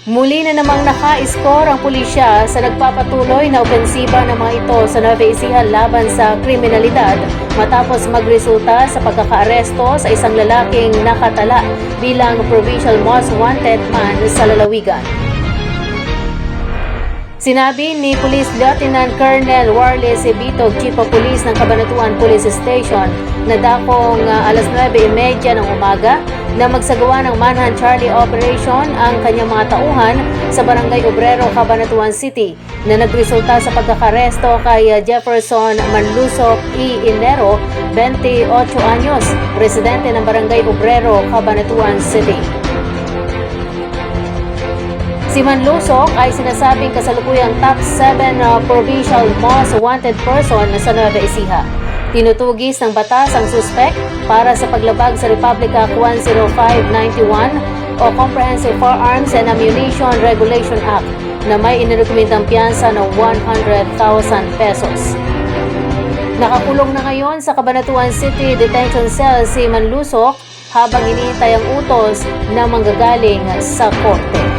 Muli na namang naka-score ang pulisya sa nagpapatuloy na opensiba ng mga ito sa Nueva Ecija laban sa kriminalidad matapos magresulta sa pagkakaaresto sa isang lalaking nakatala bilang Provincial Most Wanted Man sa lalawigan. Sinabi ni Police Lieutenant Colonel Warles Ebitog, Chief of Police ng Cabanatuan Police Station, na dakong alas 9:30 ng umaga na magsagawa ng Manhunt Charlie Operation ang kanyang mga tauhan sa Barangay Obrero, Cabanatuan City na nagresulta sa pagkakaresto kay Jefferson Manlusok E. Inero, 28 anyos, residente ng Barangay Obrero, Cabanatuan City. Si Manlusok ay sinasabing kasalukuyang top 7 provincial most wanted person sa Nueva Ecija. Tinutugis ng batas ang suspek para sa paglabag sa Republic Act 10591 o Comprehensive Firearms and Ammunition Regulation Act na may inirekomendang piyansa ng 100,000 pesos. Nakakulong na ngayon sa Cabanatuan City Detention Cell si Manlusok habang hinihintay ang utos na manggagaling sa korte.